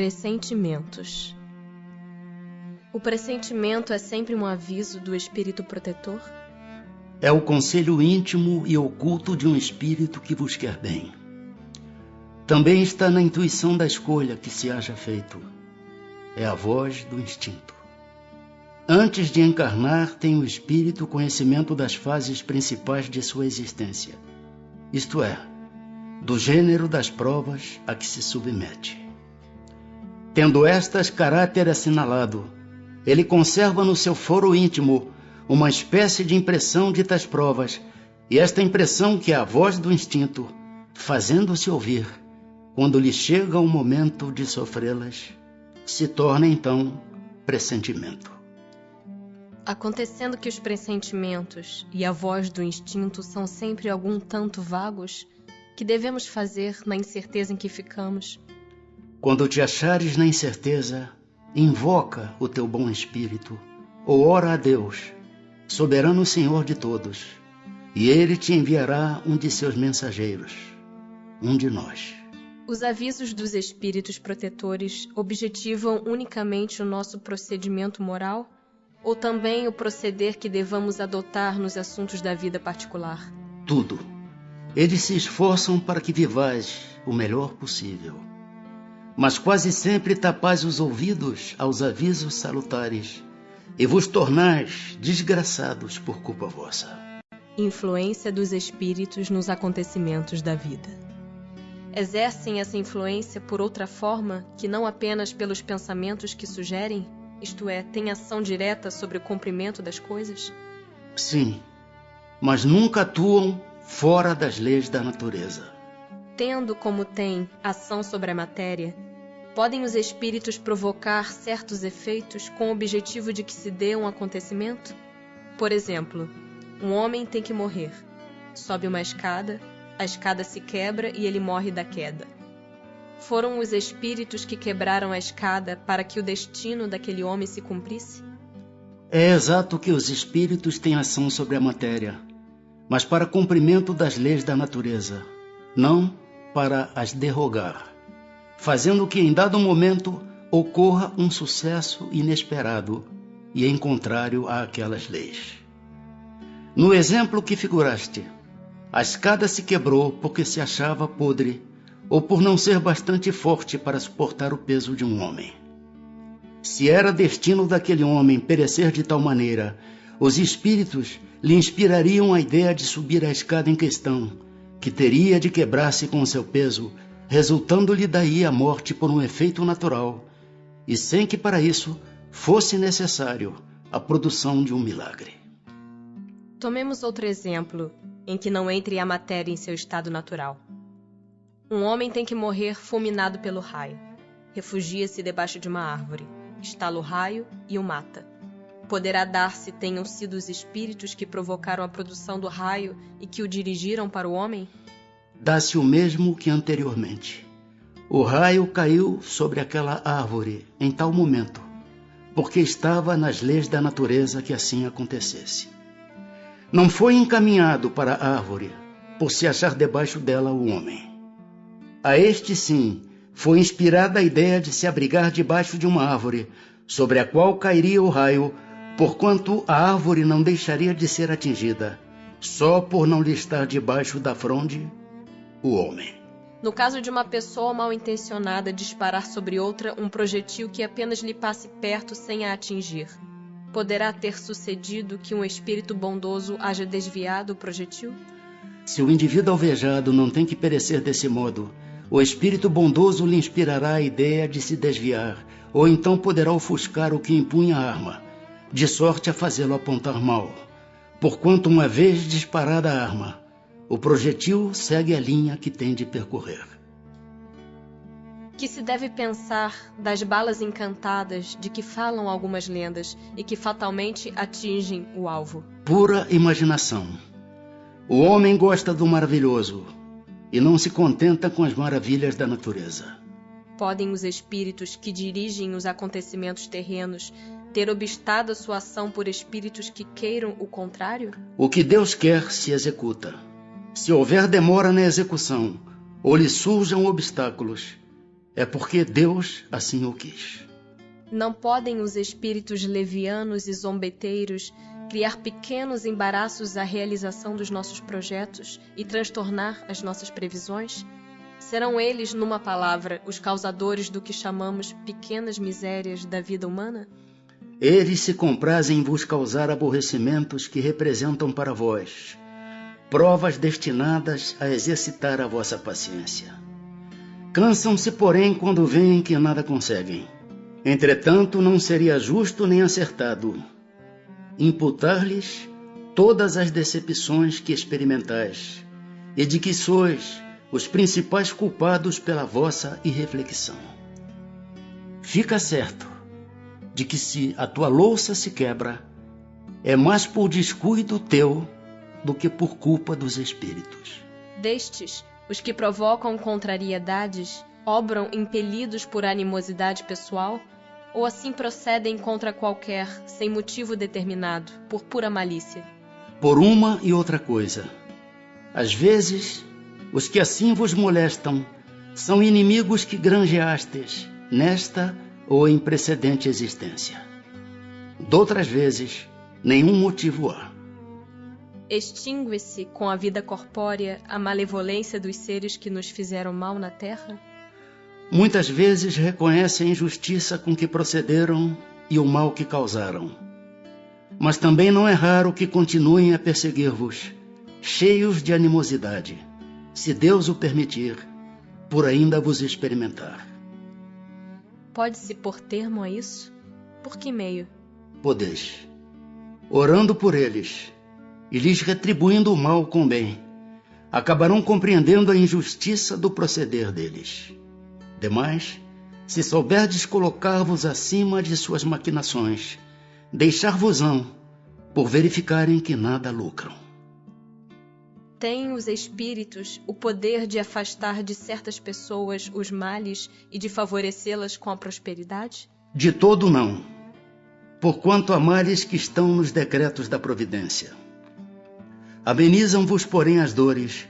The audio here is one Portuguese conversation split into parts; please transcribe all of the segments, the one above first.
Pressentimentos. O pressentimento é sempre um aviso do espírito protetor? É o conselho íntimo e oculto de um espírito que vos quer bem. Também está na intuição da escolha que se haja feito. É a voz do instinto. Antes de encarnar, tem o espírito conhecimento das fases principais de sua existência, isto é, do gênero das provas a que se submete. Tendo estas caráter assinalado, ele conserva no seu foro íntimo uma espécie de impressão de tais provas, e esta impressão, que é a voz do instinto, fazendo-se ouvir, quando lhe chega o momento de sofrê-las, se torna então pressentimento. Acontecendo que os pressentimentos e a voz do instinto são sempre algum tanto vagos, que devemos fazer na incerteza em que ficamos? Quando te achares na incerteza, invoca o teu bom espírito, ou ora a Deus, soberano Senhor de todos, e Ele te enviará um de seus mensageiros, um de nós. Os avisos dos espíritos protetores objetivam unicamente o nosso procedimento moral, ou também o proceder que devamos adotar nos assuntos da vida particular? Tudo. Eles se esforçam para que vivais o melhor possível. Mas quase sempre tapais os ouvidos aos avisos salutares e vos tornais desgraçados por culpa vossa. Influência dos espíritos nos acontecimentos da vida. Exercem essa influência por outra forma que não apenas pelos pensamentos que sugerem, isto é, têm ação direta sobre o cumprimento das coisas? Sim, mas nunca atuam fora das leis da natureza. Tendo como tem ação sobre a matéria, podem os espíritos provocar certos efeitos com o objetivo de que se dê um acontecimento? Por exemplo, um homem tem que morrer. Sobe uma escada, a escada se quebra e ele morre da queda. Foram os espíritos que quebraram a escada para que o destino daquele homem se cumprisse? É exato que os espíritos têm ação sobre a matéria, mas para cumprimento das leis da natureza, não para as derrogar, fazendo que em dado momento ocorra um sucesso inesperado e em contrário àquelas leis. No exemplo que figuraste, a escada se quebrou porque se achava podre ou por não ser bastante forte para suportar o peso de um homem. Se era destino daquele homem perecer de tal maneira, os espíritos lhe inspirariam a ideia de subir a escada em questão, que teria de quebrar-se com o seu peso, resultando-lhe daí a morte por um efeito natural, e sem que para isso fosse necessário a produção de um milagre. Tomemos outro exemplo, em que não entre a matéria em seu estado natural. Um homem tem que morrer fulminado pelo raio. Refugia-se debaixo de uma árvore, estala o raio e o mata. Poderá dar-se tenham sido os espíritos que provocaram a produção do raio e que o dirigiram para o homem? Dá-se o mesmo que anteriormente. O raio caiu sobre aquela árvore em tal momento, porque estava nas leis da natureza que assim acontecesse. Não foi encaminhado para a árvore, por se achar debaixo dela o homem. A este, sim, foi inspirada a ideia de se abrigar debaixo de uma árvore, sobre a qual cairia o raio, porquanto a árvore não deixaria de ser atingida, só por não lhe estar debaixo da fronde o homem. No caso de uma pessoa mal intencionada disparar sobre outra um projetil que apenas lhe passe perto sem a atingir, poderá ter sucedido que um espírito bondoso haja desviado o projetil? Se o indivíduo alvejado não tem que perecer desse modo, o espírito bondoso lhe inspirará a ideia de se desviar, ou então poderá ofuscar o que impunha a arma, de sorte a fazê-lo apontar mal. Porquanto, uma vez disparada a arma, o projetil segue a linha que tem de percorrer. Que se deve pensar das balas encantadas de que falam algumas lendas e que fatalmente atingem o alvo? Pura imaginação. O homem gosta do maravilhoso e não se contenta com as maravilhas da natureza. Podem os espíritos que dirigem os acontecimentos terrenos ter obstado a sua ação por espíritos que queiram o contrário? O que Deus quer se executa. Se houver demora na execução, ou lhe surjam obstáculos, é porque Deus assim o quis. Não podem os espíritos levianos e zombeteiros criar pequenos embaraços à realização dos nossos projetos e transtornar as nossas previsões? Serão eles, numa palavra, os causadores do que chamamos pequenas misérias da vida humana? Eles se comprazem em vos causar aborrecimentos que representam para vós provas destinadas a exercitar a vossa paciência. Cansam-se, porém, quando veem que nada conseguem. Entretanto, não seria justo nem acertado imputar-lhes todas as decepções que experimentais e de que sois os principais culpados pela vossa irreflexão. Fica certo de que se a tua louça se quebra, é mais por descuido teu do que por culpa dos espíritos. Destes, os que provocam contrariedades obram impelidos por animosidade pessoal ou assim procedem contra qualquer, sem motivo determinado, por pura malícia? Por uma e outra coisa. Às vezes, os que assim vos molestam são inimigos que granjeastes nesta ou em precedente existência. Doutras vezes, nenhum motivo há. Extingue-se com a vida corpórea a malevolência dos seres que nos fizeram mal na terra? Muitas vezes reconhecem a injustiça com que procederam e o mal que causaram. Mas também não é raro que continuem a perseguir-vos, cheios de animosidade, se Deus o permitir, por ainda vos experimentar. Pode-se pôr termo a isso? Por que meio? Podeis, orando por eles e lhes retribuindo o mal com bem, acabarão compreendendo a injustiça do proceder deles. Demais, se souberdes colocar-vos acima de suas maquinações, deixar-vos-ão por verificarem que nada lucram. Têm os espíritos o poder de afastar de certas pessoas os males e de favorecê-las com a prosperidade? De todo não, porquanto há males que estão nos decretos da providência. Amenizam-vos, porém, as dores,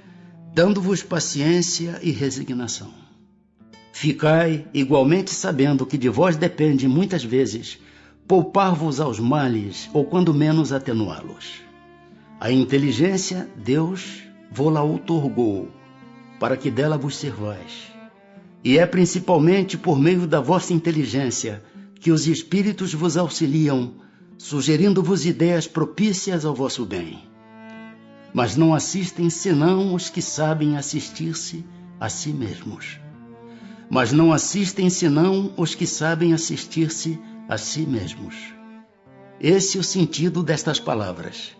dando-vos paciência e resignação. Ficai igualmente sabendo que de vós depende, muitas vezes, poupar-vos aos males, ou quando menos atenuá-los. A inteligência, Deus vô-la outorgou, para que dela vos servais. E é principalmente por meio da vossa inteligência que os espíritos vos auxiliam, sugerindo-vos ideias propícias ao vosso bem. Mas não assistem senão os que sabem assistir-se a si mesmos. Mas não assistem senão os que sabem assistir-se a si mesmos. Esse é o sentido destas palavras.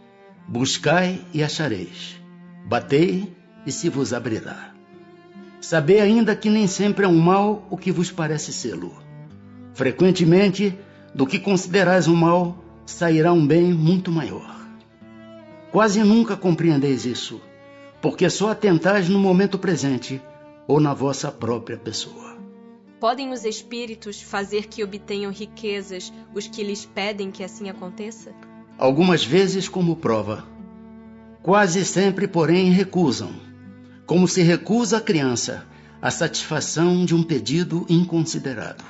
Buscai e achareis. Batei e se vos abrirá. Sabei ainda que nem sempre é um mal o que vos parece sê-lo. Frequentemente, do que considerais um mal, sairá um bem muito maior. Quase nunca compreendeis isso, porque só atentais no momento presente ou na vossa própria pessoa. Podem os espíritos fazer que obtenham riquezas os que lhes pedem que assim aconteça? Algumas vezes como prova. Quase sempre, porém, recusam, como se recusa a criança a satisfação de um pedido inconsiderado.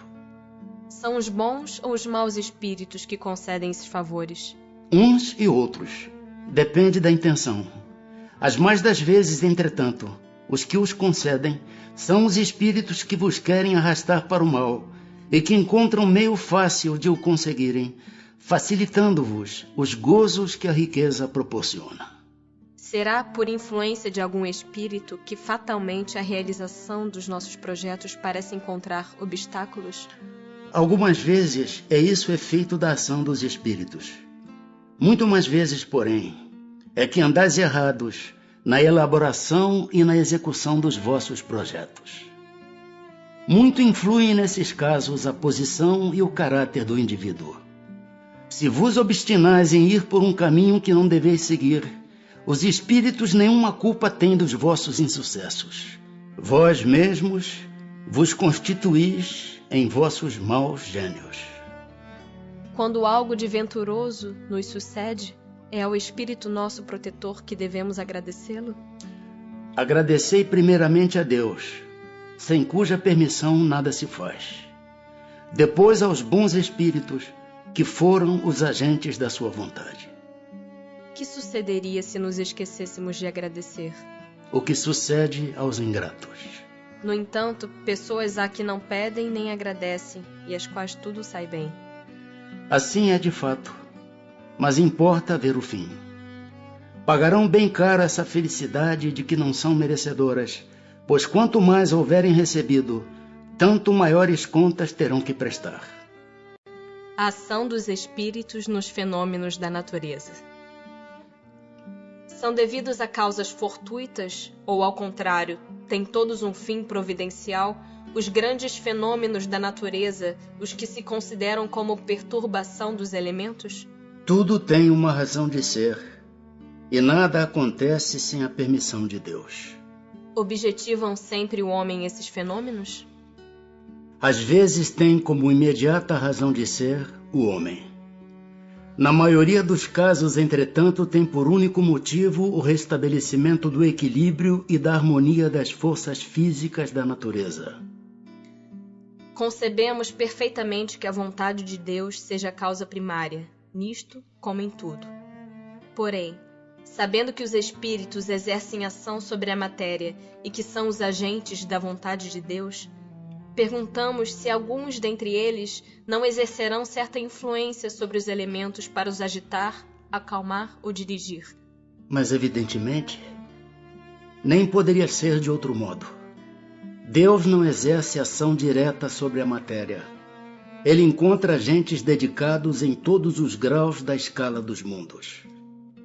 São os bons ou os maus espíritos que concedem esses favores? Uns e outros. Depende da intenção. As mais das vezes, entretanto, os que os concedem são os espíritos que vos querem arrastar para o mal e que encontram meio fácil de o conseguirem, facilitando-vos os gozos que a riqueza proporciona. Será por influência de algum espírito que fatalmente a realização dos nossos projetos parece encontrar obstáculos? Algumas vezes é isso efeito da ação dos espíritos. Muito mais vezes, porém, é que andais errados na elaboração e na execução dos vossos projetos. Muito influem nesses casos a posição e o caráter do indivíduo. Se vos obstinais em ir por um caminho que não deveis seguir, os espíritos nenhuma culpa têm dos vossos insucessos. Vós mesmos vos constituís em vossos maus gênios. Quando algo de venturoso nos sucede, é ao Espírito nosso protetor que devemos agradecê-lo? Agradecei primeiramente a Deus, sem cuja permissão nada se faz. Depois aos bons espíritos, que foram os agentes da sua vontade. Que sucederia se nos esquecêssemos de agradecer? O que sucede aos ingratos. No entanto, pessoas há que não pedem nem agradecem, e às quais tudo sai bem. Assim é de fato, mas importa ver o fim. Pagarão bem caro essa felicidade de que não são merecedoras, pois quanto mais houverem recebido, tanto maiores contas terão que prestar. A ação dos espíritos nos fenômenos da natureza. São devidos a causas fortuitas ou, ao contrário, têm todos um fim providencial os grandes fenômenos da natureza, os que se consideram como perturbação dos elementos? Tudo tem uma razão de ser, e nada acontece sem a permissão de Deus. Objetivam sempre o homem esses fenômenos? Às vezes tem como imediata razão de ser o homem. Na maioria dos casos, entretanto, tem por único motivo o restabelecimento do equilíbrio e da harmonia das forças físicas da natureza. Concebemos perfeitamente que a vontade de Deus seja a causa primária, nisto como em tudo. Porém, sabendo que os espíritos exercem ação sobre a matéria e que são os agentes da vontade de Deus, perguntamos se alguns dentre eles não exercerão certa influência sobre os elementos para os agitar, acalmar ou dirigir. Mas, evidentemente, nem poderia ser de outro modo. Deus não exerce ação direta sobre a matéria. Ele encontra agentes dedicados em todos os graus da escala dos mundos.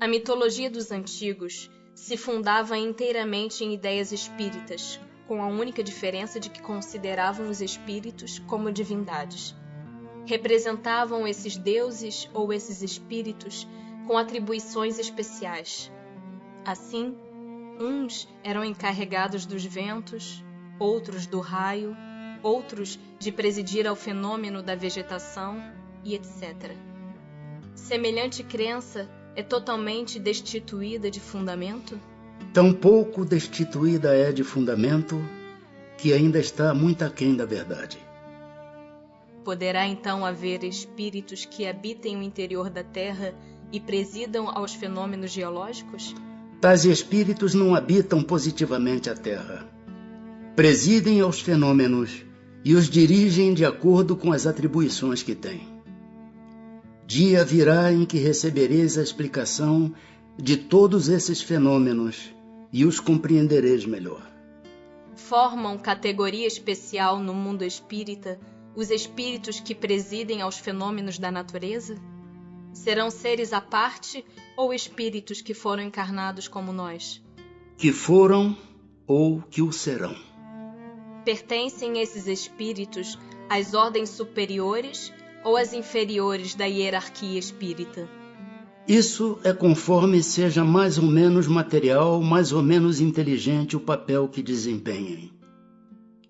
A mitologia dos antigos se fundava inteiramente em ideias espíritas, com a única diferença de que consideravam os espíritos como divindades. Representavam esses deuses ou esses espíritos com atribuições especiais. Assim, uns eram encarregados dos ventos, outros do raio, outros de presidir ao fenômeno da vegetação e etc. Semelhante crença é totalmente destituída de fundamento? Tampouco destituída é de fundamento, que ainda está muito aquém da verdade. Poderá então haver espíritos que habitem o interior da Terra e presidam aos fenômenos geológicos? Tais espíritos não habitam positivamente a Terra. Presidem aos fenômenos e os dirigem de acordo com as atribuições que têm. Dia virá em que recebereis a explicação de todos esses fenômenos e os compreendereis melhor. Formam categoria especial no mundo espírita os espíritos que presidem aos fenômenos da natureza? Serão seres à parte ou espíritos que foram encarnados como nós? Que foram ou que o serão. Pertencem esses espíritos às ordens superiores ou às inferiores da hierarquia espírita? Isso é conforme seja mais ou menos material, mais ou menos inteligente o papel que desempenhem.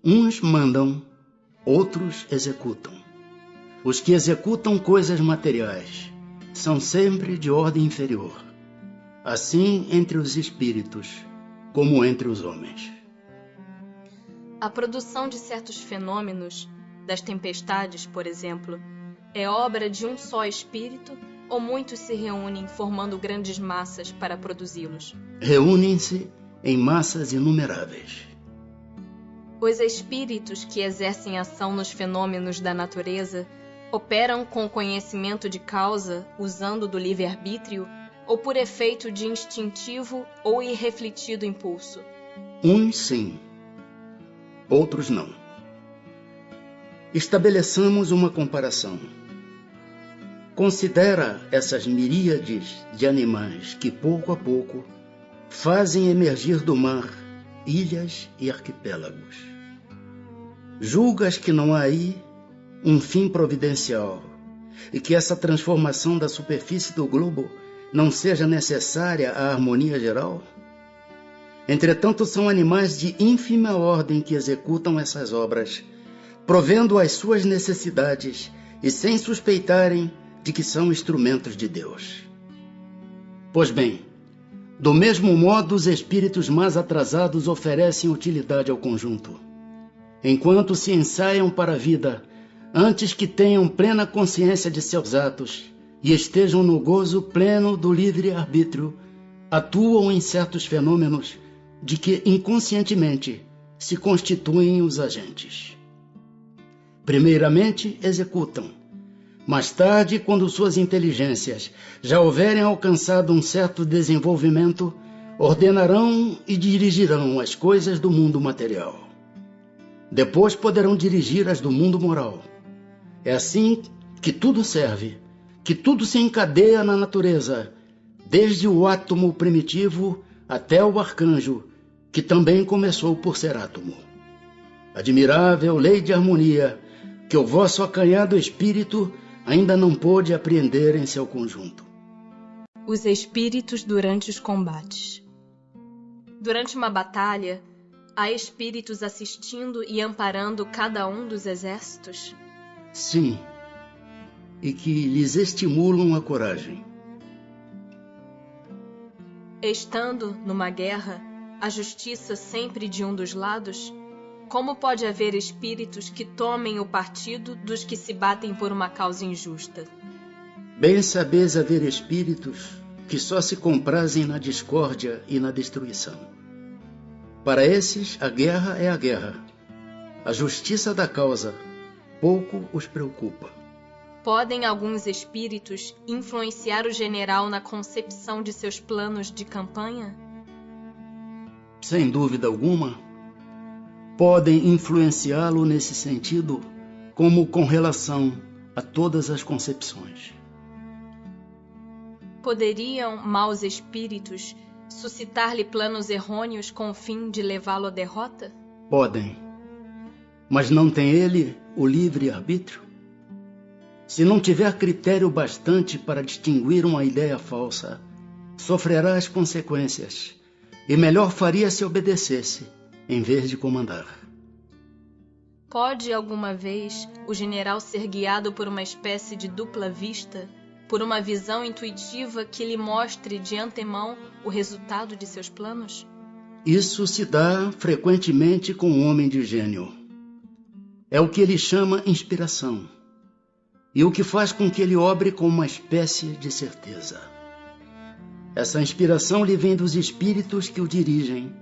Uns mandam, outros executam. Os que executam coisas materiais são sempre de ordem inferior, assim entre os espíritos como entre os homens. A produção de certos fenômenos, das tempestades, por exemplo, é obra de um só espírito ou muitos se reúnem formando grandes massas para produzi-los? Reúnem-se em massas inumeráveis. Os espíritos que exercem ação nos fenômenos da natureza operam com conhecimento de causa, usando do livre-arbítrio, ou por efeito de instintivo ou irrefletido impulso? Uns sim, outros não. Estabeleçamos uma comparação. Considera essas miríades de animais que, pouco a pouco, fazem emergir do mar ilhas e arquipélagos. Julgas que não há aí um fim providencial e que essa transformação da superfície do globo não seja necessária à harmonia geral? Entretanto, são animais de ínfima ordem que executam essas obras, provendo as suas necessidades e sem suspeitarem de que são instrumentos de Deus. Pois bem, do mesmo modo os espíritos mais atrasados oferecem utilidade ao conjunto. enquanto se ensaiam para a vida, antes que tenham plena consciência de seus atos e estejam no gozo pleno do livre-arbítrio, atuam em certos fenômenos de que inconscientemente se constituem os agentes. Primeiramente, executam. Mais tarde, quando suas inteligências já houverem alcançado um certo desenvolvimento, ordenarão e dirigirão as coisas do mundo material. Depois poderão dirigir as do mundo moral. É assim que tudo serve, que tudo se encadeia na natureza, desde o átomo primitivo até o arcanjo, que também começou por ser átomo. Admirável lei de harmonia, que o vosso acanhado espírito ainda não pôde apreender em seu conjunto. Os espíritos durante os combates. Durante uma batalha, há espíritos assistindo e amparando cada um dos exércitos? Sim, e que lhes estimulam a coragem. Estando numa guerra, a justiça sempre de um dos lados, como pode haver espíritos que tomem o partido dos que se batem por uma causa injusta? Bem sabeis haver espíritos que só se comprazem na discórdia e na destruição. Para esses, a guerra é a guerra. A justiça da causa pouco os preocupa. Podem alguns espíritos influenciar o general na concepção de seus planos de campanha? Sem dúvida alguma, podem influenciá-lo nesse sentido, como com relação a todas as concepções. Poderiam maus espíritos suscitar-lhe planos errôneos com o fim de levá-lo à derrota? Podem, mas não tem ele o livre-arbítrio? Se não tiver critério bastante para distinguir uma ideia falsa, sofrerá as consequências, e melhor faria se obedecesse, em vez de comandar. Pode alguma vez o general ser guiado por uma espécie de dupla vista, por uma visão intuitiva que lhe mostre de antemão o resultado de seus planos? Isso se dá frequentemente com um homem de gênio. É o que ele chama inspiração, e o que faz com que ele obre com uma espécie de certeza. Essa inspiração lhe vem dos espíritos que o dirigem,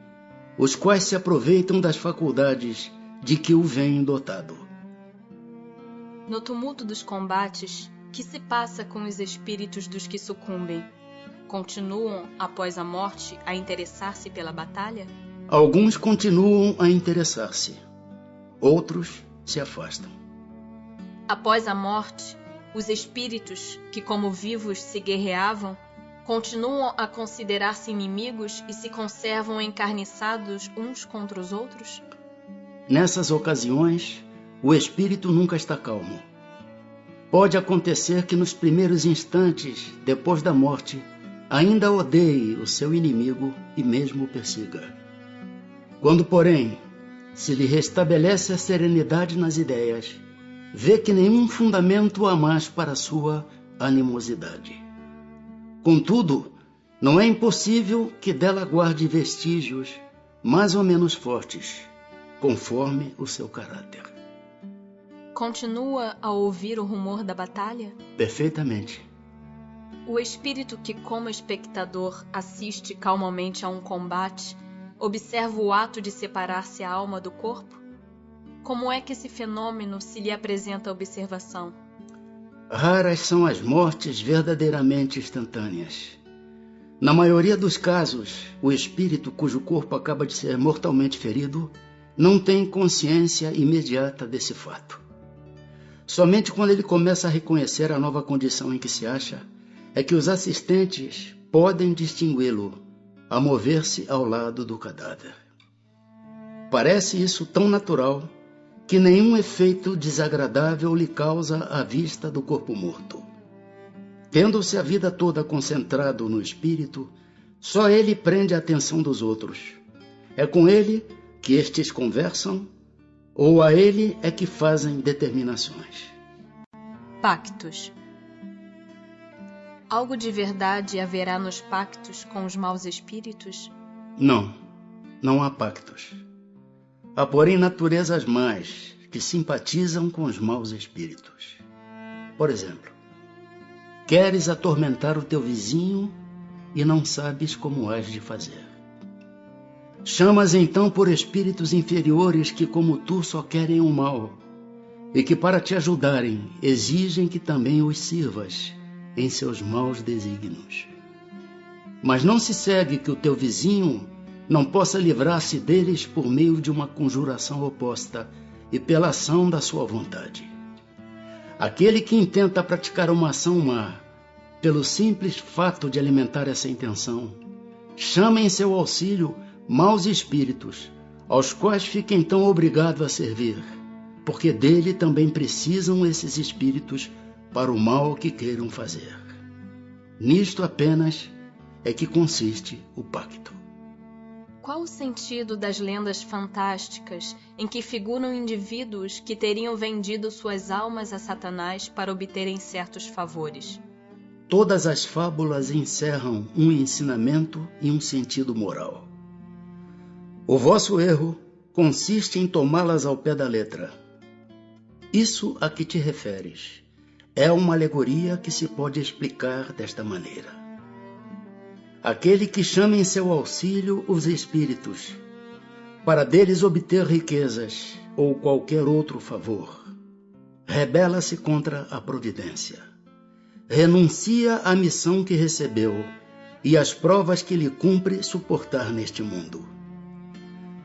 os quais se aproveitam das faculdades de que o vêm dotado. No tumulto dos combates, que se passa com os espíritos dos que sucumbem? Continuam, após a morte, a interessar-se pela batalha? Alguns continuam a interessar-se, outros se afastam. Após a morte, os espíritos que, como vivos, se guerreavam, continuam a considerar-se inimigos e se conservam encarniçados uns contra os outros? Nessas ocasiões, o espírito nunca está calmo. Pode acontecer que nos primeiros instantes, depois da morte, ainda odeie o seu inimigo e mesmo o persiga. Quando, porém, se lhe restabelece a serenidade nas ideias, vê que nenhum fundamento há mais para sua animosidade. Contudo, não é impossível que dela guarde vestígios mais ou menos fortes, conforme o seu caráter. Continua a ouvir o rumor da batalha? Perfeitamente. O espírito que, como espectador, assiste calmamente a um combate, observa o ato de separar-se a alma do corpo? Como é que esse fenômeno se lhe apresenta à observação? Raras são as mortes verdadeiramente instantâneas. Na maioria dos casos, o espírito cujo corpo acaba de ser mortalmente ferido não tem consciência imediata desse fato. Somente quando ele começa a reconhecer a nova condição em que se acha, é que os assistentes podem distingui-lo a mover-se ao lado do cadáver. Parece isso tão natural que nenhum efeito desagradável lhe causa a vista do corpo morto. Tendo-se a vida toda concentrado no espírito, só ele prende a atenção dos outros. É com ele que estes conversam, ou a ele é que fazem determinações. Pactos. Algo de verdade haverá nos pactos com os maus espíritos? Não, não há pactos. Há, porém, naturezas más que simpatizam com os maus espíritos. Por exemplo, queres atormentar o teu vizinho e não sabes como has de fazer. Chamas então por espíritos inferiores que, como tu, só querem o mal, e que, para te ajudarem, exigem que também os sirvas em seus maus desígnios. Mas não se segue que o teu vizinho não possa livrar-se deles por meio de uma conjuração oposta e pela ação da sua vontade. Aquele que intenta praticar uma ação má, pelo simples fato de alimentar essa intenção, chama em seu auxílio maus espíritos, aos quais fica então obrigado a servir, porque dele também precisam esses espíritos para o mal que queiram fazer. Nisto apenas é que consiste o pacto. Qual o sentido das lendas fantásticas em que figuram indivíduos que teriam vendido suas almas a Satanás para obterem certos favores? Todas as fábulas encerram um ensinamento e um sentido moral. O vosso erro consiste em tomá-las ao pé da letra. Isso a que te referes é uma alegoria que se pode explicar desta maneira. Aquele que chama em seu auxílio os espíritos, para deles obter riquezas ou qualquer outro favor, rebela-se contra a providência, renuncia à missão que recebeu e às provas que lhe cumpre suportar neste mundo.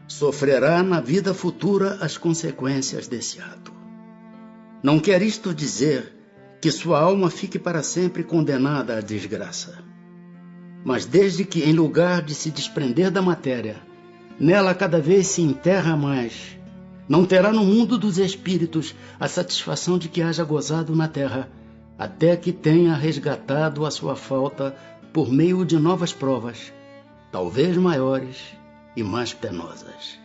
Sofrerá na vida futura as consequências desse ato. Não quer isto dizer que sua alma fique para sempre condenada à desgraça. Mas desde que, em lugar de se desprender da matéria, nela cada vez se enterra mais, não terá no mundo dos espíritos a satisfação de que haja gozado na terra, até que tenha resgatado a sua falta por meio de novas provas, talvez maiores e mais penosas.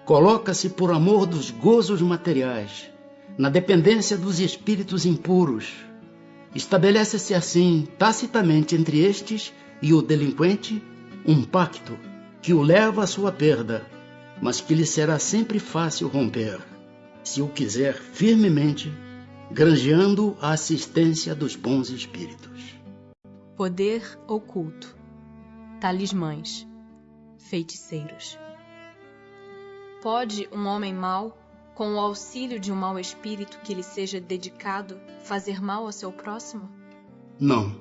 Coloca-se por amor dos gozos materiais, na dependência dos espíritos impuros. Estabelece-se assim, tacitamente entre estes e o delinquente, um pacto que o leva à sua perda, mas que lhe será sempre fácil romper, se o quiser firmemente, granjeando a assistência dos bons espíritos. Poder oculto, talismãs, feiticeiros. Pode um homem mau, com o auxílio de um mau espírito que lhe seja dedicado, fazer mal ao seu próximo? Não.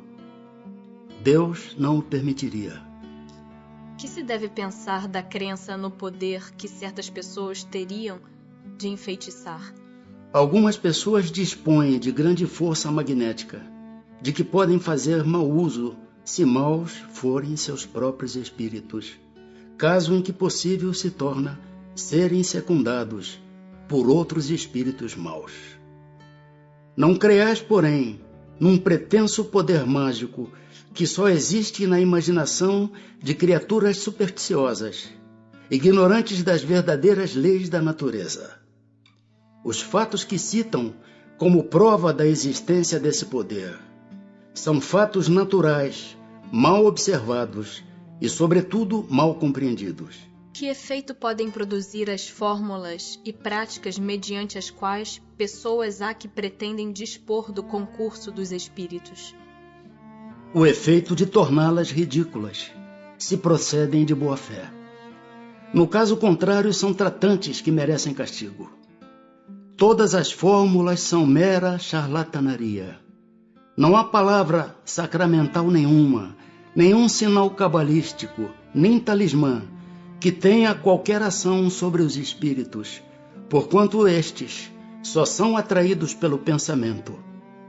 Deus não o permitiria. Que se deve pensar da crença no poder que certas pessoas teriam de enfeitiçar? Algumas pessoas dispõem de grande força magnética, de que podem fazer mau uso, se maus forem seus próprios espíritos, caso em que possível se torna serem secundados por outros espíritos maus. Não creais, porém, num pretenso poder mágico que só existe na imaginação de criaturas supersticiosas, ignorantes das verdadeiras leis da natureza. Os fatos que citam como prova da existência desse poder são fatos naturais, mal observados e, sobretudo, mal compreendidos. Que efeito podem produzir as fórmulas e práticas mediante as quais pessoas há que pretendem dispor do concurso dos espíritos? O efeito de torná-las ridículas, se procedem de boa fé. No caso contrário, são tratantes que merecem castigo. Todas as fórmulas são mera charlatanaria. Não há palavra sacramental nenhuma, nenhum sinal cabalístico, nem talismã, que tenha qualquer ação sobre os espíritos, porquanto estes só são atraídos pelo pensamento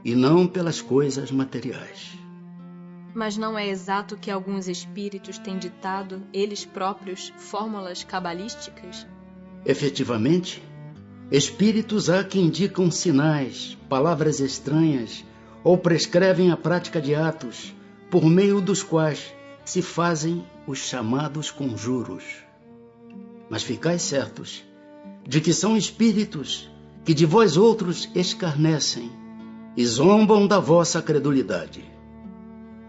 e não pelas coisas materiais. Mas não é exato que alguns espíritos têm ditado, eles próprios, fórmulas cabalísticas? Efetivamente, espíritos há que indicam sinais, palavras estranhas, ou prescrevem a prática de atos, por meio dos quais se fazem os chamados conjuros. Mas ficais certos de que são espíritos que de vós outros escarnecem e zombam da vossa credulidade.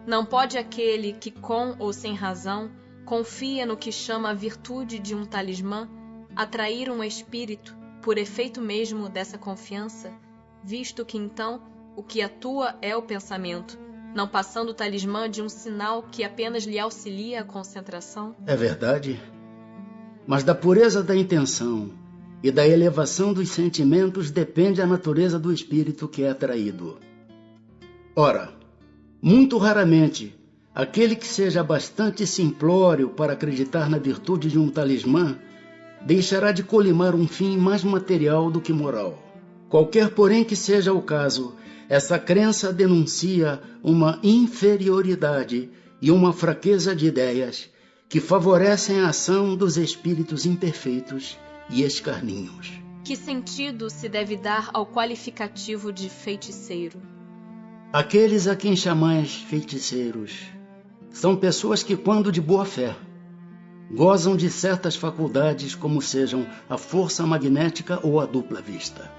Não pode aquele que, com ou sem razão, confia no que chama a virtude de um talismã, atrair um espírito por efeito mesmo dessa confiança, visto que então o que atua é o pensamento, não passando o talismã de um sinal que apenas lhe auxilia a concentração? É verdade, mas da pureza da intenção e da elevação dos sentimentos depende a natureza do espírito que é atraído. Ora, muito raramente, aquele que seja bastante simplório para acreditar na virtude de um talismã deixará de colimar um fim mais material do que moral. Qualquer, porém, que seja o caso, essa crença denuncia uma inferioridade e uma fraqueza de ideias que favorecem a ação dos espíritos imperfeitos e escarninhos. Que sentido se deve dar ao qualificativo de feiticeiro? Aqueles a quem chamais feiticeiros são pessoas que, quando de boa fé, gozam de certas faculdades como sejam a força magnética ou a dupla vista.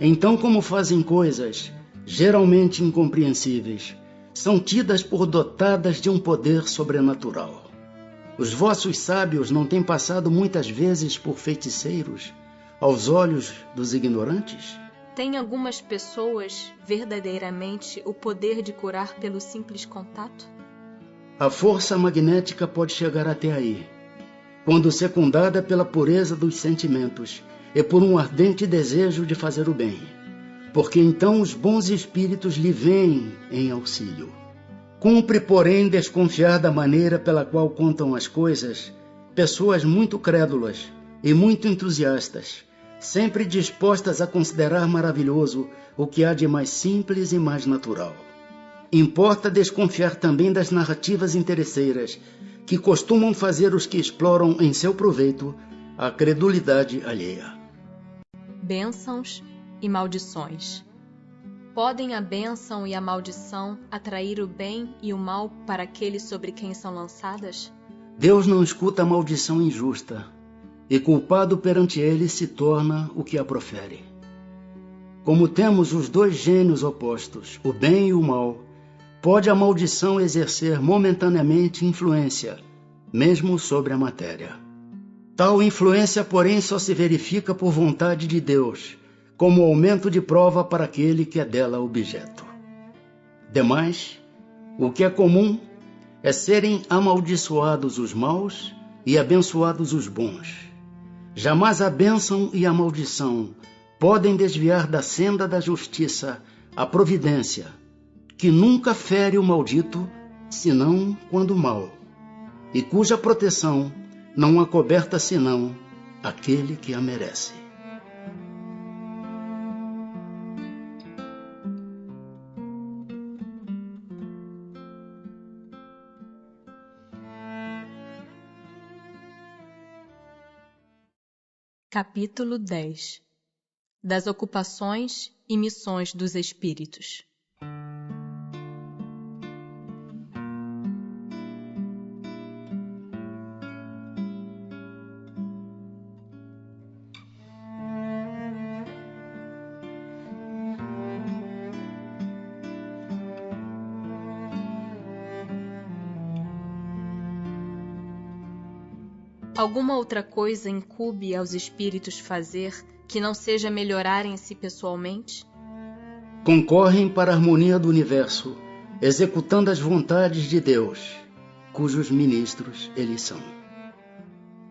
Então, como fazem coisas geralmente incompreensíveis, são tidas por dotadas de um poder sobrenatural. Os vossos sábios não têm passado muitas vezes por feiticeiros aos olhos dos ignorantes? Tem algumas pessoas verdadeiramente o poder de curar pelo simples contato? A força magnética pode chegar até aí, quando secundada pela pureza dos sentimentos e por um ardente desejo de fazer o bem, porque então os bons espíritos lhe vêm em auxílio. Cumpre, porém, desconfiar da maneira pela qual contam as coisas pessoas muito crédulas e muito entusiastas, sempre dispostas a considerar maravilhoso o que há de mais simples e mais natural. Importa desconfiar também das narrativas interesseiras, que costumam fazer os que exploram em seu proveito a credulidade alheia. Bênçãos e maldições. Podem a bênção e a maldição atrair o bem e o mal para aqueles sobre quem são lançadas? Deus não escuta a maldição injusta, e culpado perante ele se torna o que a profere. Como temos os dois gênios opostos, o bem e o mal, pode a maldição exercer momentaneamente influência, mesmo sobre a matéria. Tal influência, porém, só se verifica por vontade de Deus, como aumento de prova para aquele que é dela objeto. Demais, o que é comum é serem amaldiçoados os maus e abençoados os bons. Jamais a bênção e a maldição podem desviar da senda da justiça a providência, que nunca fere o maldito, senão quando mal, e cuja proteção não acoberta senão aquele que a merece. Capítulo 10. Das ocupações e missões dos espíritos. Alguma outra coisa incube aos espíritos fazer que não seja melhorarem-se pessoalmente? Concorrem para a harmonia do universo, executando as vontades de Deus, cujos ministros eles são.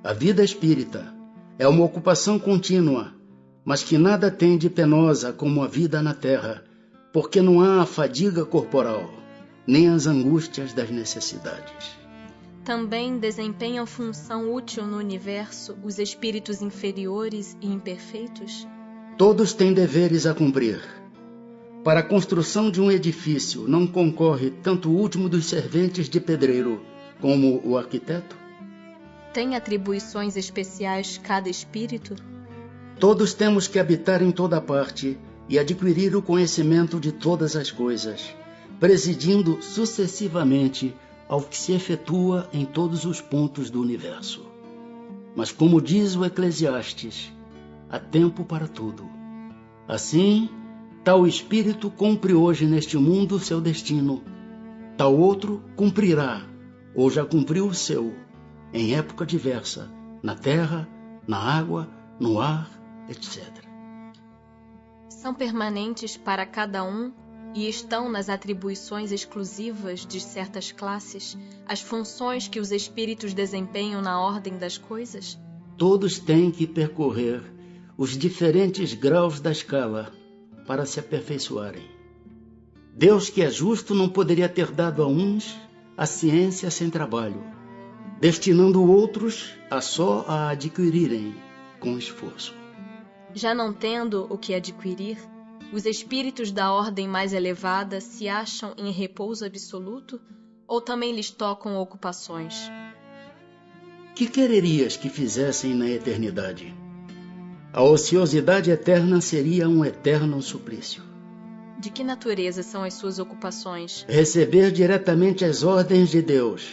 A vida espírita é uma ocupação contínua, mas que nada tem de penosa como a vida na terra, porque não há a fadiga corporal, nem as angústias das necessidades. Também desempenham função útil no universo os espíritos inferiores e imperfeitos? Todos têm deveres a cumprir. Para a construção de um edifício não concorre tanto o último dos serventes de pedreiro como o arquiteto? Tem atribuições especiais cada espírito? Todos temos que habitar em toda parte e adquirir o conhecimento de todas as coisas, presidindo sucessivamente ao que se efetua em todos os pontos do universo. Mas como diz o Eclesiastes, há tempo para tudo. Assim, tal espírito cumpre hoje neste mundo seu destino, tal outro cumprirá, ou já cumpriu o seu, em época diversa, na terra na água, no ar, etc. São permanentes para cada um e estão nas atribuições exclusivas de certas classes as funções que os espíritos desempenham na ordem das coisas? Todos têm que percorrer os diferentes graus da escala para se aperfeiçoarem. Deus, que é justo, não poderia ter dado a uns a ciência sem trabalho, destinando outros só a adquirirem com esforço. Já não tendo o que adquirir, os espíritos da ordem mais elevada se acham em repouso absoluto ou também lhes tocam ocupações? Que quererias que fizessem na eternidade? A ociosidade eterna seria um eterno suplício. De que natureza são as suas ocupações? Receber diretamente as ordens de Deus,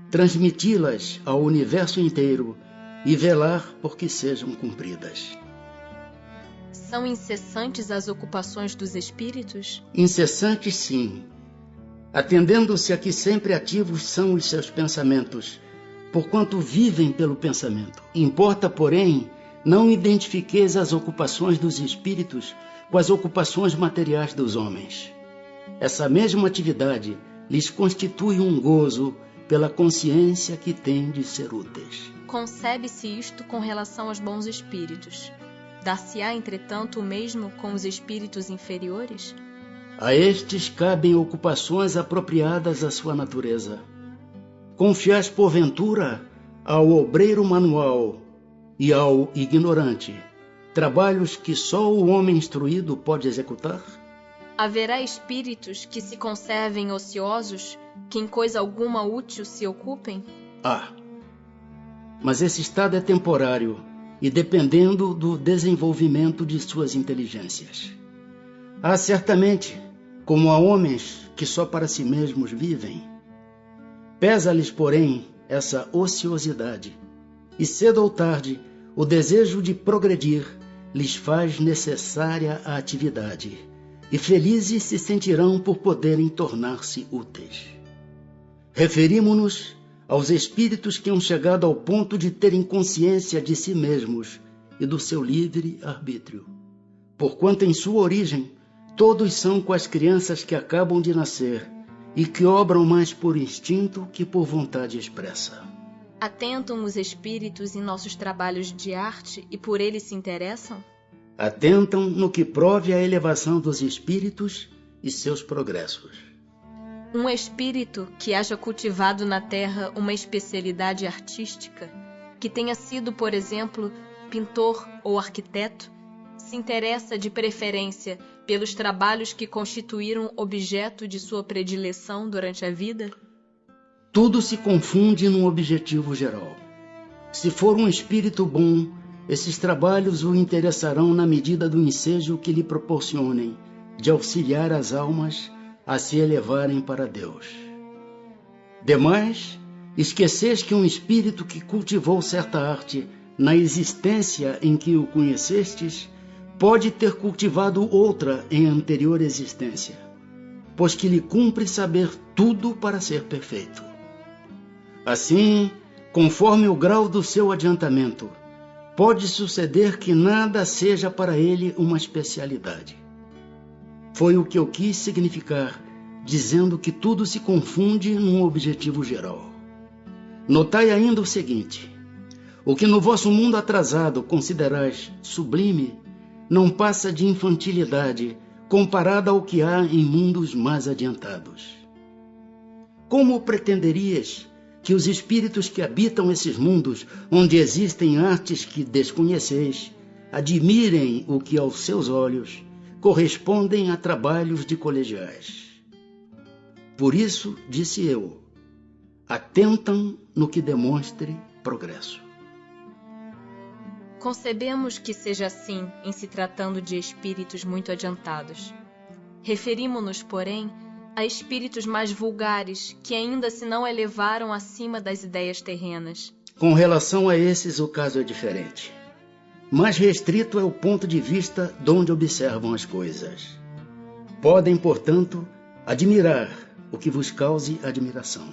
transmiti-las ao universo inteiro e velar por que sejam cumpridas. São incessantes as ocupações dos espíritos? Incessantes, sim, atendendo-se a que sempre ativos são os seus pensamentos, porquanto vivem pelo pensamento. Importa, porém, não identifiqueis as ocupações dos espíritos com as ocupações materiais dos homens. Essa mesma atividade lhes constitui um gozo pela consciência que têm de ser úteis. Concebe-se isto com relação aos bons espíritos. Dar-se-á, entretanto, o mesmo com os espíritos inferiores? A estes cabem ocupações apropriadas à sua natureza. Confiais, porventura, ao obreiro manual e ao ignorante trabalhos que só o homem instruído pode executar? Haverá espíritos que se conservem ociosos, que em coisa alguma útil se ocupem? Mas esse estado é temporário e dependendo do desenvolvimento de suas inteligências. Há certamente, como há homens que só para si mesmos vivem. Pesa-lhes, porém, essa ociosidade, e cedo ou tarde o desejo de progredir lhes faz necessária a atividade, e felizes se sentirão por poderem tornar-se úteis. Referimo-nos aos espíritos que hão chegado ao ponto de terem consciência de si mesmos e do seu livre arbítrio, porquanto em sua origem todos são quais crianças que acabam de nascer e que obram mais por instinto que por vontade expressa. Atentam os espíritos em nossos trabalhos de arte e por eles se interessam? Atentam no que prove a elevação dos espíritos e seus progressos. Um espírito que haja cultivado na terra uma especialidade artística, que tenha sido, por exemplo, pintor ou arquiteto, se interessa de preferência pelos trabalhos que constituíram objeto de sua predileção durante a vida? Tudo se confunde num objetivo geral. Se for um espírito bom, esses trabalhos o interessarão na medida do ensejo que lhe proporcionem de auxiliar as almas a se elevarem para Deus. Demais, esqueceis que um espírito que cultivou certa arte na existência em que o conhecestes pode ter cultivado outra em anterior existência, pois que lhe cumpre saber tudo para ser perfeito. Assim, conforme o grau do seu adiantamento, pode suceder que nada seja para ele uma especialidade. Foi o que eu quis significar, dizendo que tudo se confunde num objetivo geral. Notai ainda o seguinte: o que no vosso mundo atrasado considerais sublime, não passa de infantilidade comparada ao que há em mundos mais adiantados. Como pretenderias que os espíritos que habitam esses mundos, onde existem artes que desconheceis, admirem o que aos seus olhos correspondem a trabalhos de colegiais? Por isso, disse eu, atentam no que demonstre progresso. Concebemos que seja assim em se tratando de espíritos muito adiantados. Referimo-nos, porém, a espíritos mais vulgares que ainda se não elevaram acima das ideias terrenas. Com relação a esses, o caso é diferente. Mais restrito é o ponto de vista de onde observam as coisas. Podem, portanto, admirar o que vos cause admiração.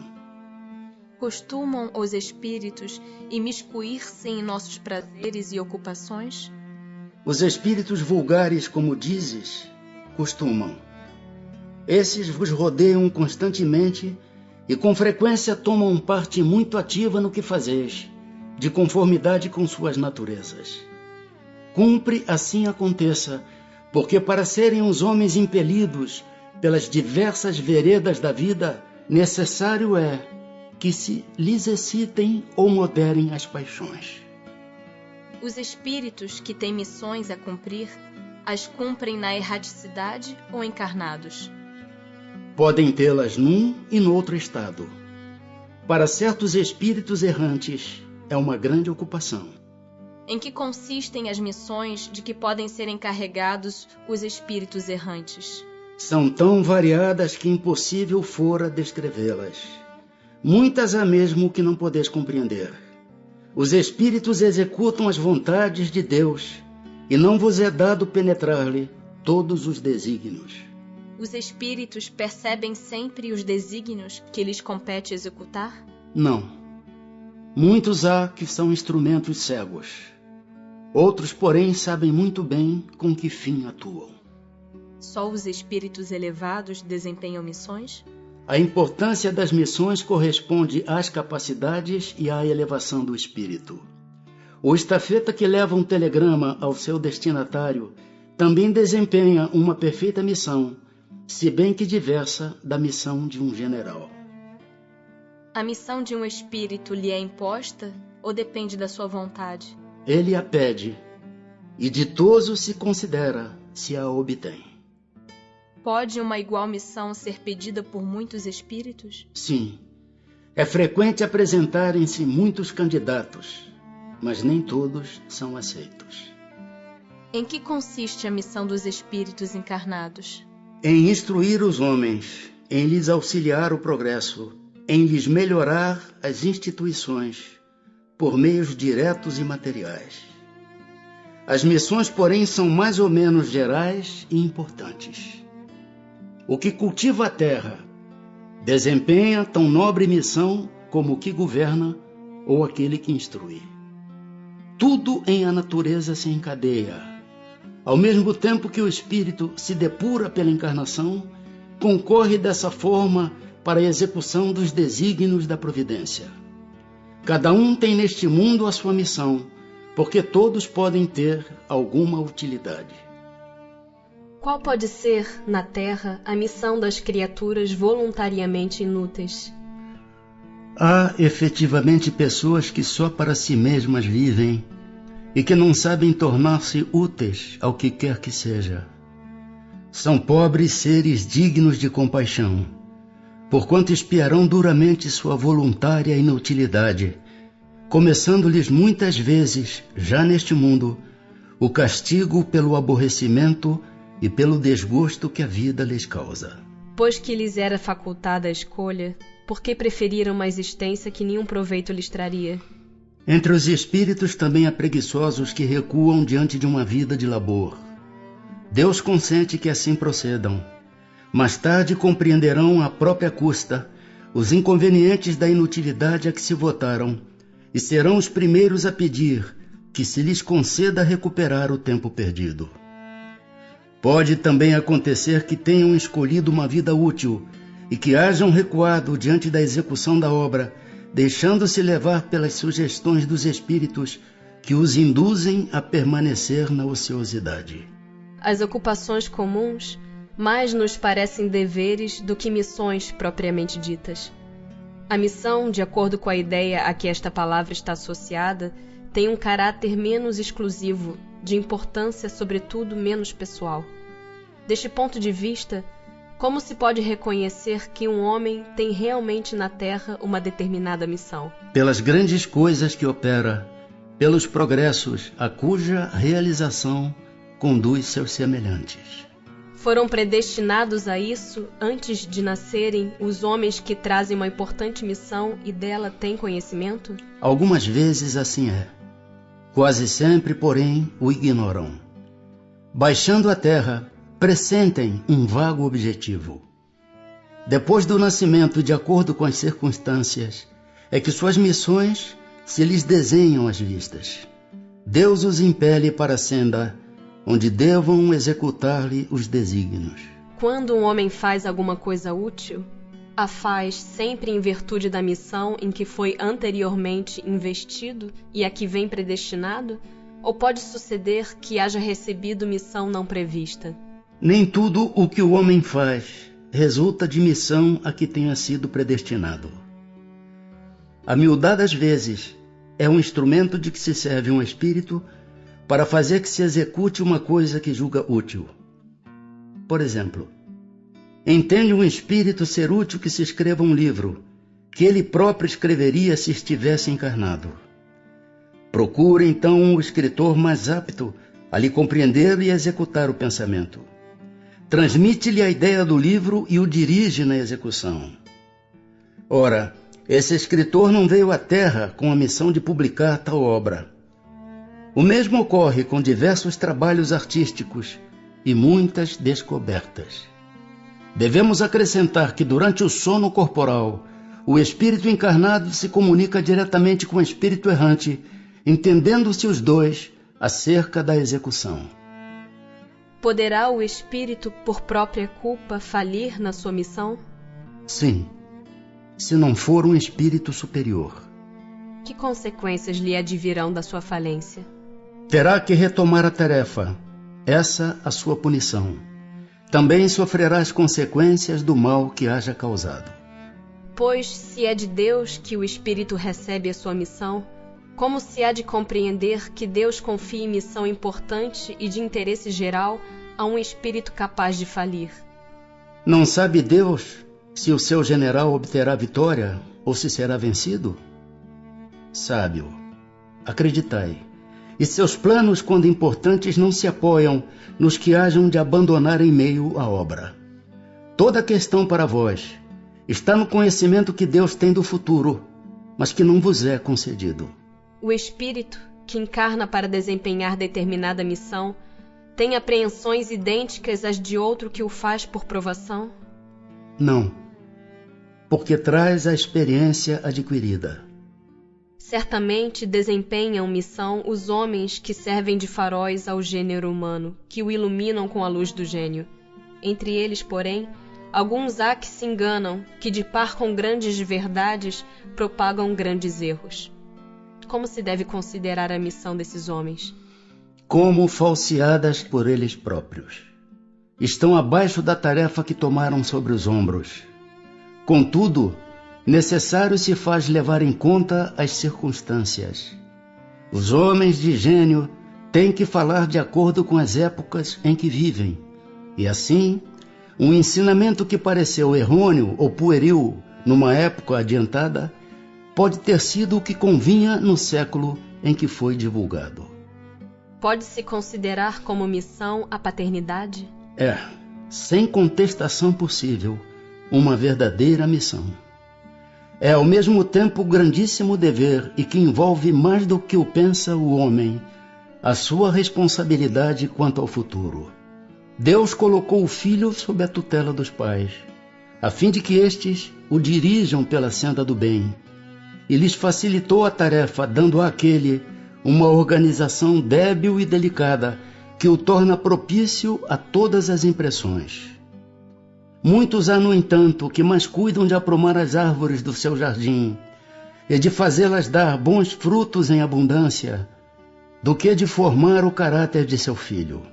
Costumam os espíritos imiscuir-se em nossos prazeres e ocupações? Os espíritos vulgares, como dizes, costumam. Esses vos rodeiam constantemente e com frequência tomam parte muito ativa no que fazeis, de conformidade com suas naturezas. Cumpre assim aconteça, porque para serem os homens impelidos pelas diversas veredas da vida, necessário é que se lhes excitem ou moderem as paixões. Os espíritos que têm missões a cumprir, as cumprem na erraticidade ou encarnados? Podem tê-las num e noutro estado. Para certos espíritos errantes, é uma grande ocupação. Em que consistem as missões de que podem ser encarregados os espíritos errantes? São tão variadas que impossível fora descrevê-las. Muitas há mesmo que não podeis compreender. Os espíritos executam as vontades de Deus, e não vos é dado penetrar-lhe todos os desígnios. Os espíritos percebem sempre os desígnios que lhes compete executar? Não. Muitos há que são instrumentos cegos. Outros, porém, sabem muito bem com que fim atuam. Só os espíritos elevados desempenham missões? A importância das missões corresponde às capacidades e à elevação do espírito. O estafeta que leva um telegrama ao seu destinatário também desempenha uma perfeita missão, se bem que diversa da missão de um general. A missão de um espírito lhe é imposta ou depende da sua vontade? Ele a pede, e ditoso se considera se a obtém. Pode uma igual missão ser pedida por muitos espíritos? Sim. É frequente apresentarem-se muitos candidatos, mas nem todos são aceitos. Em que consiste a missão dos espíritos encarnados? Em instruir os homens, em lhes auxiliar o progresso, em lhes melhorar as instituições, por meios diretos e materiais. As missões, porém, são mais ou menos gerais e importantes. O que cultiva a terra desempenha tão nobre missão como o que governa ou aquele que instrui. Tudo em a natureza se encadeia. Ao mesmo tempo que o espírito se depura pela encarnação, concorre dessa forma para a execução dos desígnios da providência. Cada um tem neste mundo a sua missão, porque todos podem ter alguma utilidade. Qual pode ser, na Terra, a missão das criaturas voluntariamente inúteis? Há efetivamente pessoas que só para si mesmas vivem e que não sabem tornar-se úteis ao que quer que seja. São pobres seres dignos de compaixão, porquanto espiarão duramente sua voluntária inutilidade, começando-lhes muitas vezes, já neste mundo, o castigo pelo aborrecimento e pelo desgosto que a vida lhes causa. Pois que lhes era facultada a escolha, por que preferiram uma existência que nenhum proveito lhes traria? Entre os espíritos também há preguiçosos que recuam diante de uma vida de labor. Deus consente que assim procedam. Mais tarde compreenderão à própria custa os inconvenientes da inutilidade a que se votaram e serão os primeiros a pedir que se lhes conceda recuperar o tempo perdido. Pode também acontecer que tenham escolhido uma vida útil e que hajam recuado diante da execução da obra, deixando-se levar pelas sugestões dos espíritos que os induzem a permanecer na ociosidade. As ocupações comuns mais nos parecem deveres do que missões propriamente ditas. A missão, de acordo com a ideia a que esta palavra está associada, tem um caráter menos exclusivo, de importância, sobretudo, menos pessoal. Deste ponto de vista, como se pode reconhecer que um homem tem realmente na Terra uma determinada missão? Pelas grandes coisas que opera, pelos progressos a cuja realização conduz seus semelhantes. Foram predestinados a isso antes de nascerem os homens que trazem uma importante missão e dela têm conhecimento? Algumas vezes assim é. Quase sempre, porém, o ignoram. Baixando a terra, pressentem um vago objetivo. Depois do nascimento, de acordo com as circunstâncias, é que suas missões se lhes desenham às vistas. Deus os impele para a senda onde devam executar-lhe os desígnios. Quando um homem faz alguma coisa útil, a faz sempre em virtude da missão em que foi anteriormente investido e a que vem predestinado? Ou pode suceder que haja recebido missão não prevista? Nem tudo o que o homem faz resulta de missão a que tenha sido predestinado. A miudade, às vezes, é um instrumento de que se serve um espírito para fazer que se execute uma coisa que julga útil. Por exemplo, entende um espírito ser útil que se escreva um livro, que ele próprio escreveria se estivesse encarnado. Procura então o escritor mais apto a lhe compreender e executar o pensamento. Transmite-lhe a ideia do livro e o dirige na execução. Ora, esse escritor não veio à Terra com a missão de publicar tal obra. O mesmo ocorre com diversos trabalhos artísticos e muitas descobertas. Devemos acrescentar que durante o sono corporal, o espírito encarnado se comunica diretamente com o espírito errante, entendendo-se os dois acerca da execução. Poderá o espírito, por própria culpa, falir na sua missão? Sim, se não for um espírito superior. Que consequências lhe advirão da sua falência? Terá que retomar a tarefa, essa a sua punição. Também sofrerá as consequências do mal que haja causado. Pois, se é de Deus que o espírito recebe a sua missão, como se há de compreender que Deus confie missão importante e de interesse geral a um espírito capaz de falir? Não sabe Deus se o seu general obterá vitória ou se será vencido? Sabe-o, acreditai, e seus planos, quando importantes, não se apoiam nos que hajam de abandonar em meio à obra. Toda a questão para vós está no conhecimento que Deus tem do futuro, mas que não vos é concedido. O espírito, que encarna para desempenhar determinada missão, tem apreensões idênticas às de outro que o faz por provação? Não, porque traz a experiência adquirida. Certamente desempenham missão os homens que servem de faróis ao gênero humano, que o iluminam com a luz do gênio. Entre eles, porém, alguns há que se enganam, que de par com grandes verdades propagam grandes erros. Como se deve considerar a missão desses homens? Como falseadas por eles próprios. Estão abaixo da tarefa que tomaram sobre os ombros. Contudo, necessário se faz levar em conta as circunstâncias. Os homens de gênio têm que falar de acordo com as épocas em que vivem. E assim, um ensinamento que pareceu errôneo ou pueril numa época adiantada pode ter sido o que convinha no século em que foi divulgado. Pode-se considerar como missão a paternidade? É, sem contestação possível, uma verdadeira missão. É ao mesmo tempo grandíssimo dever e que envolve mais do que o pensa o homem, a sua responsabilidade quanto ao futuro. Deus colocou o filho sob a tutela dos pais, a fim de que estes o dirijam pela senda do bem, e lhes facilitou a tarefa, dando àquele uma organização débil e delicada que o torna propício a todas as impressões. Muitos há, no entanto, que mais cuidam de aprumar as árvores do seu jardim e de fazê-las dar bons frutos em abundância, do que de formar o caráter de seu filho.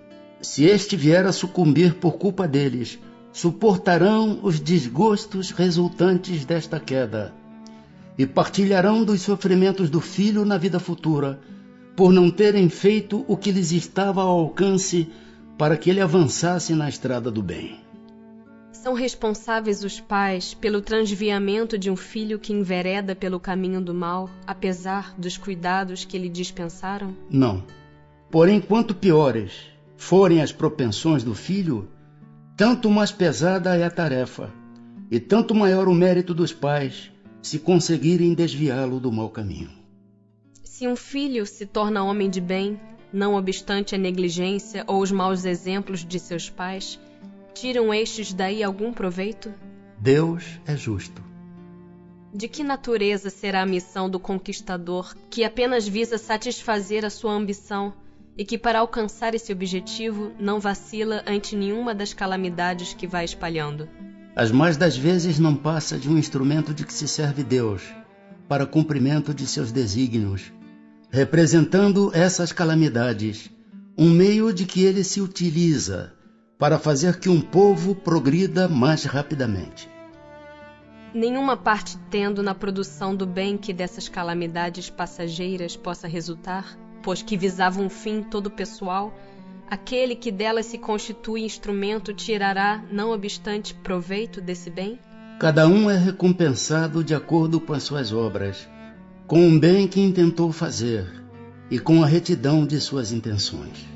Se este vier a sucumbir por culpa deles, suportarão os desgostos resultantes desta queda e partilharão dos sofrimentos do filho na vida futura, por não terem feito o que lhes estava ao alcance para que ele avançasse na estrada do bem. São responsáveis os pais pelo transviamento de um filho que envereda pelo caminho do mal, apesar dos cuidados que lhe dispensaram? Não. Porém, quanto piores forem as propensões do filho, tanto mais pesada é a tarefa, e tanto maior o mérito dos pais se conseguirem desviá-lo do mau caminho. Se um filho se torna homem de bem, não obstante a negligência ou os maus exemplos de seus pais, tiram estes daí algum proveito? Deus é justo. De que natureza será a missão do conquistador que apenas visa satisfazer a sua ambição e que, para alcançar esse objetivo, não vacila ante nenhuma das calamidades que vai espalhando? As mais das vezes não passa de um instrumento de que se serve Deus para cumprimento de seus desígnios, representando essas calamidades, um meio de que ele se utiliza para fazer que um povo progrida mais rapidamente. Nenhuma parte tendo na produção do bem que dessas calamidades passageiras possa resultar, pois que visava um fim todo pessoal, aquele que delas se constitui instrumento tirará, não obstante, proveito desse bem? Cada um é recompensado de acordo com as suas obras, com o bem que intentou fazer e com a retidão de suas intenções.